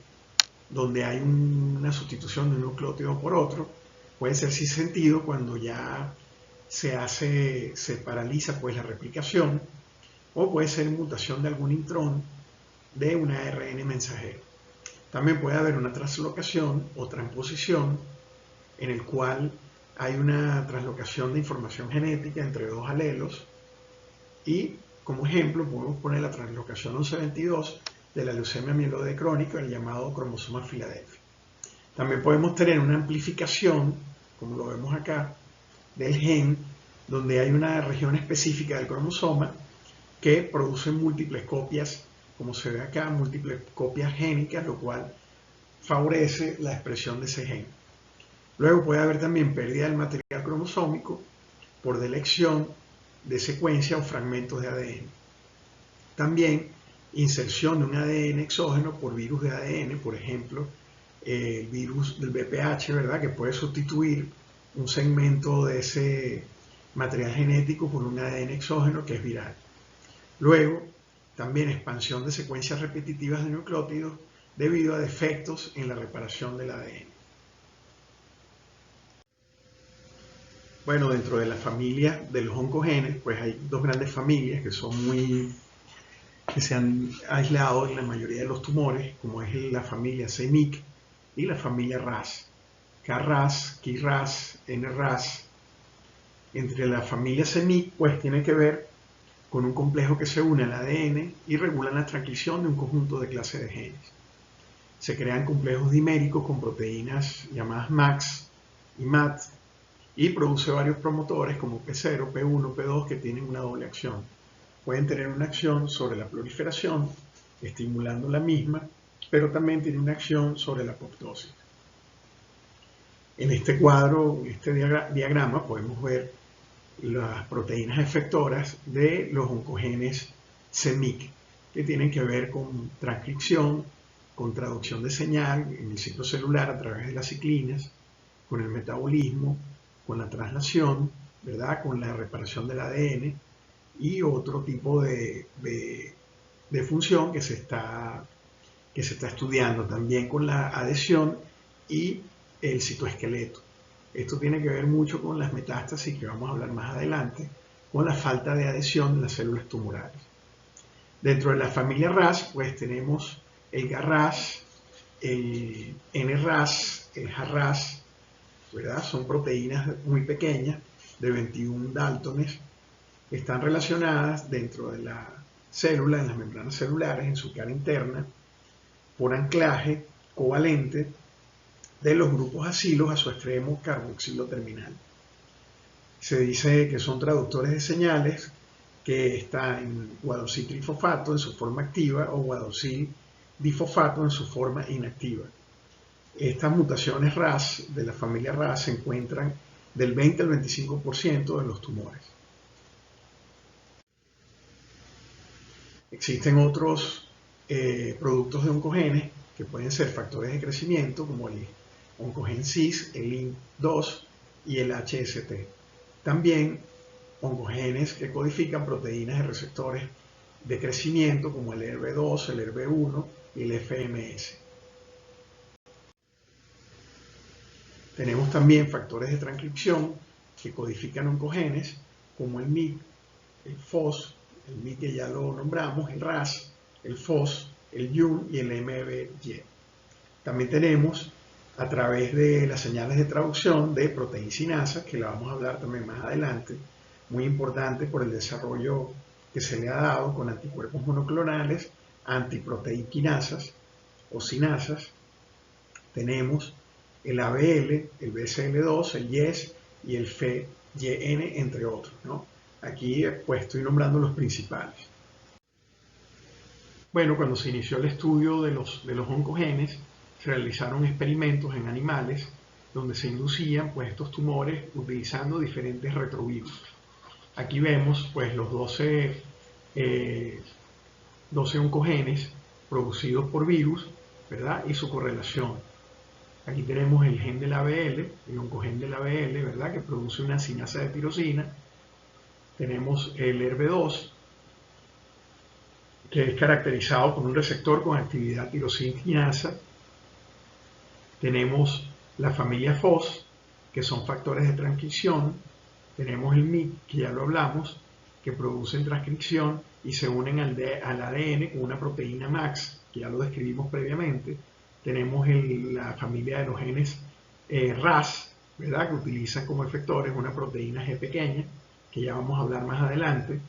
donde hay una sustitución de un nucleótido por otro. Puede ser sin sentido, cuando ya se paraliza pues la replicación, o puede ser mutación de algún intrón de un ARN mensajero. También puede haber una translocación o transposición, en el cual hay una translocación de información genética entre 2 alelos, y como ejemplo podemos poner la translocación 1122 de la leucemia mieloide crónica, el llamado cromosoma Filadelfia. También podemos tener una amplificación, como lo vemos acá, del gen, donde hay una región específica del cromosoma que produce múltiples copias, como se ve acá, múltiples copias génicas, lo cual favorece la expresión de ese gen. Luego puede haber también pérdida del material cromosómico por delección de secuencia o fragmentos de ADN. También inserción de un ADN exógeno por virus de ADN, por ejemplo, el virus del VPH, ¿verdad?, que puede sustituir un segmento de ese material genético por un ADN exógeno que es viral. Luego, también expansión de secuencias repetitivas de nucleótidos debido a defectos en la reparación del ADN. Bueno, dentro de la familia de los oncogenes, pues hay 2 grandes familias que se han aislado en la mayoría de los tumores, como es la familia CMYC y la familia RAS. KRAS, KRAS, NRAS. Entre la familia CMYC, pues tiene que ver con un complejo que se une al ADN y regula la transcripción de un conjunto de clases de genes. Se crean complejos diméricos con proteínas llamadas MAX y MAT y produce varios promotores como P0, P1, P2 que tienen una doble acción. Pueden tener una acción sobre la proliferación, estimulando la misma, pero también tienen una acción sobre la apoptosis. En este cuadro, en este diagrama, podemos ver las proteínas efectoras de los oncogenes CMYC, que tienen que ver con transcripción, con traducción de señal en el ciclo celular a través de las ciclinas, con el metabolismo, con la traslación, ¿verdad?, con la reparación del ADN y otro tipo de función que se está estudiando también con la adhesión y el citoesqueleto. Esto tiene que ver mucho con las metástasis, que vamos a hablar más adelante, con la falta de adhesión de las células tumorales. Dentro de la familia RAS, pues tenemos el GARRAS, el NRAS, el HARRAS, ¿verdad? Son proteínas muy pequeñas, de 21 daltones, que están relacionadas dentro de la célula, en las membranas celulares, en su cara interna, por anclaje covalente de los grupos acilos a su extremo carboxilo terminal. Se dice que son traductores de señales que está en guadosil trifosfato en su forma activa o guadosil difosfato en su forma inactiva. Estas mutaciones RAS de la familia RAS se encuentran del 20 al 25% de los tumores. Existen otros productos de oncogenes que pueden ser factores de crecimiento, como el oncogen CIS, el LINC2 y el HST. También oncogenes que codifican proteínas de receptores de crecimiento, como el ERB2, el ERB1 y el FMS. Tenemos también factores de transcripción que codifican oncogenes, como el MYC, el FOS, el MYC que ya lo nombramos, el RAS, el FOS, el YUN y el MBY. También tenemos, a través de las señales de traducción de proteincinasas, que la vamos a hablar también más adelante, muy importante por el desarrollo que se le ha dado con anticuerpos monoclonales, antiproteinquinasas o cinasas. Tenemos el ABL, el BCL2, el YES y el FYN, entre otros, ¿no? Aquí pues estoy nombrando los principales. Bueno, cuando se inició el estudio de los oncogenes, se realizaron experimentos en animales donde se inducían pues estos tumores utilizando diferentes retrovirus. Aquí vemos pues los 12 oncogenes producidos por virus, ¿verdad? Y su correlación. Aquí tenemos el gen del ABL, el oncogen del ABL, ¿verdad? Que produce una cinasa de tirosina. Tenemos el ERB2, que es caracterizado por un receptor con actividad tirosina. Tenemos la familia FOS, que son factores de transcripción. Tenemos el MYC, que ya lo hablamos, que producen transcripción y se unen al ADN con una proteína MAX, que ya lo describimos previamente. Tenemos la familia de los genes RAS, ¿verdad? Que utilizan como efectores una proteína G pequeña, que ya vamos a hablar más adelante.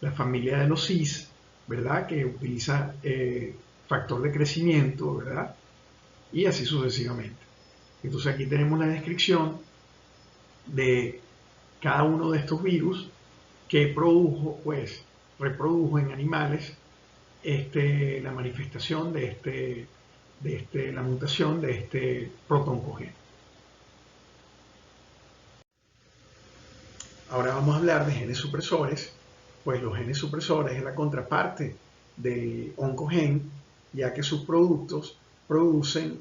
La familia de los CIS, ¿verdad? Que utiliza factor de crecimiento, ¿verdad? Y así sucesivamente. Entonces aquí tenemos la descripción de cada uno de estos virus que produjo, pues, reprodujo en animales la manifestación de la mutación de este protoncogeno. Ahora vamos a hablar de genes supresores. Pues los genes supresores es la contraparte del oncogen, ya que sus productos producen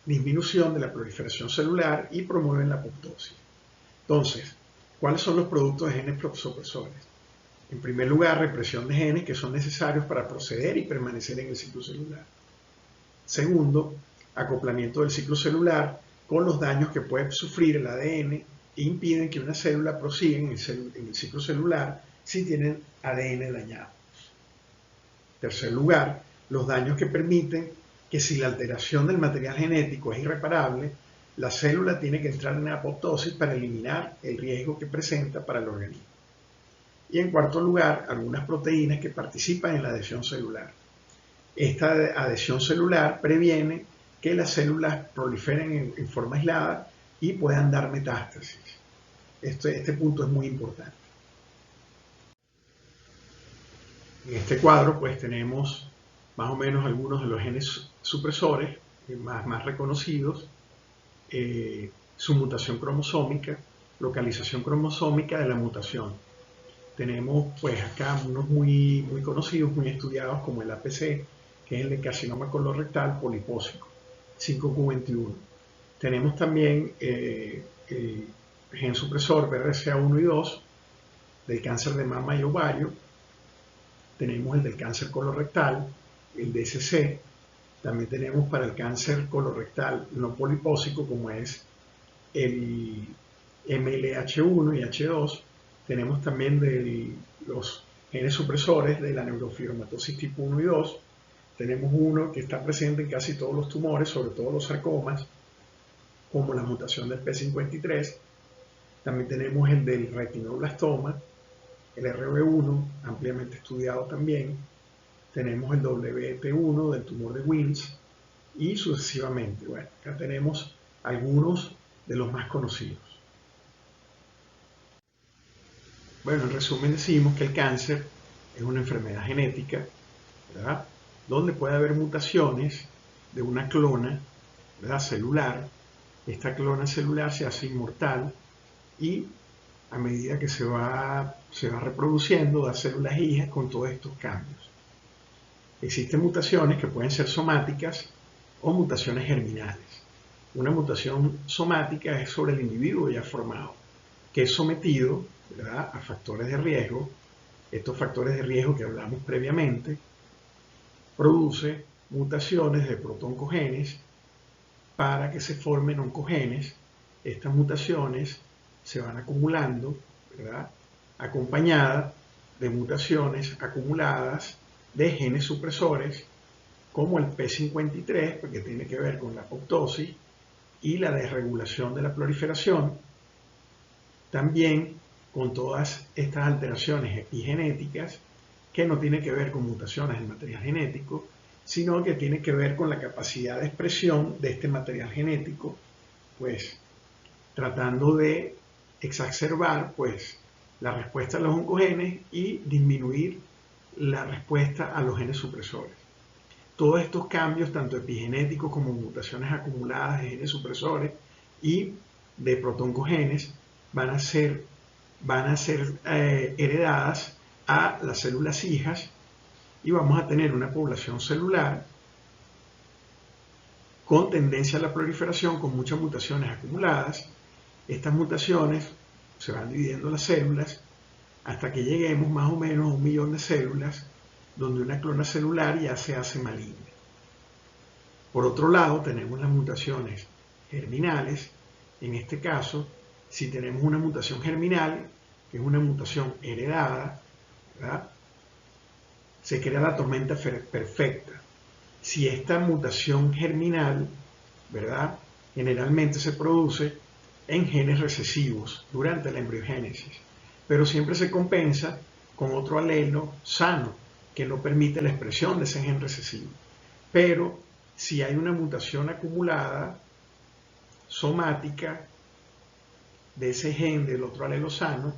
disminución de la proliferación celular y promueven la apoptosis. Entonces, ¿cuáles son los productos de genes supresores? En primer lugar, represión de genes que son necesarios para proceder y permanecer en el ciclo celular. Segundo, acoplamiento del ciclo celular con los daños que puede sufrir el ADN e impiden que una célula prosiga en el ciclo celular si tienen ADN dañado. Tercer lugar, los daños que permiten que si la alteración del material genético es irreparable, la célula tiene que entrar en apoptosis para eliminar el riesgo que presenta para el organismo. Y en cuarto lugar, algunas proteínas que participan en la adhesión celular. Esta adhesión celular previene que las células proliferen en forma aislada y puedan dar metástasis. Este punto es muy importante. En este cuadro pues tenemos más o menos algunos de los genes supresores más reconocidos, su mutación cromosómica, localización cromosómica de la mutación. Tenemos pues acá unos muy conocidos, muy estudiados, como el APC, que es el de carcinoma colorectal polipósico, 5q21. Tenemos también el gen supresor BRCA1 y 2 del cáncer de mama y ovario. Tenemos el del cáncer colorectal, el DSC. También tenemos para el cáncer colorectal no polipósico, como es el MLH1 y H2. Tenemos también de los genes supresores de la neurofibromatosis tipo 1 y 2. Tenemos uno que está presente en casi todos los tumores, sobre todo los sarcomas, como la mutación del P53. También tenemos el del retinoblastoma, el RB1, ampliamente estudiado también. Tenemos el WT1 del tumor de Wilms y sucesivamente. Bueno, acá tenemos algunos de los más conocidos. Bueno, en resumen decimos que el cáncer es una enfermedad genética, ¿verdad? Donde puede haber mutaciones de una clona, ¿verdad?, celular, esta clona celular se hace inmortal y a medida que se va reproduciendo da células hijas con todos estos cambios. Existen mutaciones que pueden ser somáticas o mutaciones germinales. Una mutación somática es sobre el individuo ya formado, que es sometido, ¿verdad?, a factores de riesgo. Estos factores de riesgo que hablamos previamente produce mutaciones de protoncogenes para que se formen oncogenes. Estas mutaciones se van acumulando, ¿verdad?, acompañadas de mutaciones acumuladas de genes supresores como el P53, porque tiene que ver con la apoptosis y la desregulación de la proliferación, también con todas estas alteraciones epigenéticas que no tienen que ver con mutaciones en material genético, sino que tiene que ver con la capacidad de expresión de este material genético, pues tratando de exacerbar pues la respuesta a los oncogenes y disminuir la respuesta a los genes supresores. Todos estos cambios, tanto epigenéticos como mutaciones acumuladas de genes supresores y de protoncogenes, van a ser heredadas a las células hijas y vamos a tener una población celular con tendencia a la proliferación, con muchas mutaciones acumuladas. Estas mutaciones se van dividiendo las células hasta que lleguemos más o menos a 1 millón de células, donde una clona celular ya se hace maligna. Por otro lado, tenemos las mutaciones germinales. En este caso, si tenemos una mutación germinal, que es una mutación heredada, ¿verdad?, se crea la tormenta perfecta. Si esta mutación germinal, ¿verdad?, generalmente se produce en genes recesivos durante la embriogénesis, pero siempre se compensa con otro alelo sano que no permite la expresión de ese gen recesivo. Pero si hay una mutación acumulada somática de ese gen del otro alelo sano,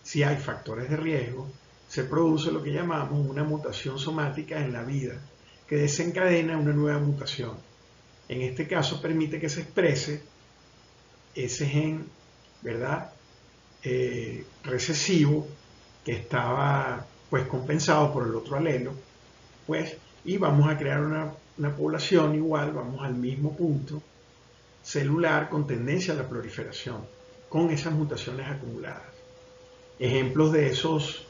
si hay factores de riesgo, se produce lo que llamamos una mutación somática en la vida, que desencadena una nueva mutación. En este caso permite que se exprese ese gen, ¿verdad?, recesivo que estaba pues compensado por el otro alelo, pues, y vamos a crear una población igual, vamos al mismo punto celular con tendencia a la proliferación, con esas mutaciones acumuladas. Ejemplos de esos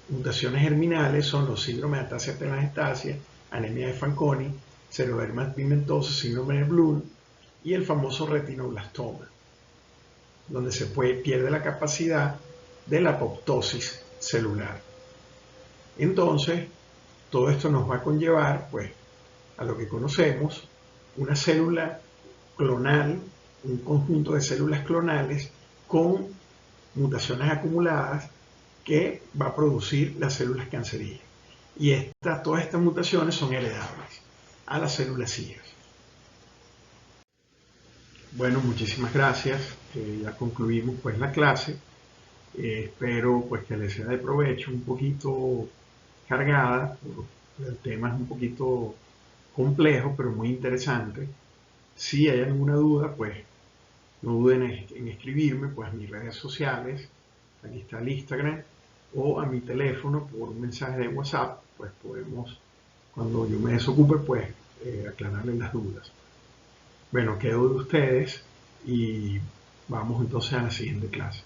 mutaciones germinales son los síndromes de ataxia telangiectasia, anemia de Fanconi, xeroderma pigmentosa, síndrome de Bloom y el famoso retinoblastoma, donde se pierde la capacidad de la apoptosis celular. Entonces, todo esto nos va a conllevar pues a lo que conocemos, una célula clonal, un conjunto de células clonales con mutaciones acumuladas que va a producir las células cancerígenas. Y todas estas mutaciones son heredables a las células hijas. Bueno, muchísimas gracias. Ya concluimos pues la clase. Espero pues que les sea de provecho, un poquito cargada, el tema es un poquito complejo, pero muy interesante. Si hay alguna duda, pues no duden en escribirme pues a mis redes sociales, aquí está el Instagram, o a mi teléfono por un mensaje de WhatsApp, pues podemos, cuando yo me desocupe, pues aclararles las dudas. Bueno, quedo de ustedes y vamos entonces a la siguiente clase.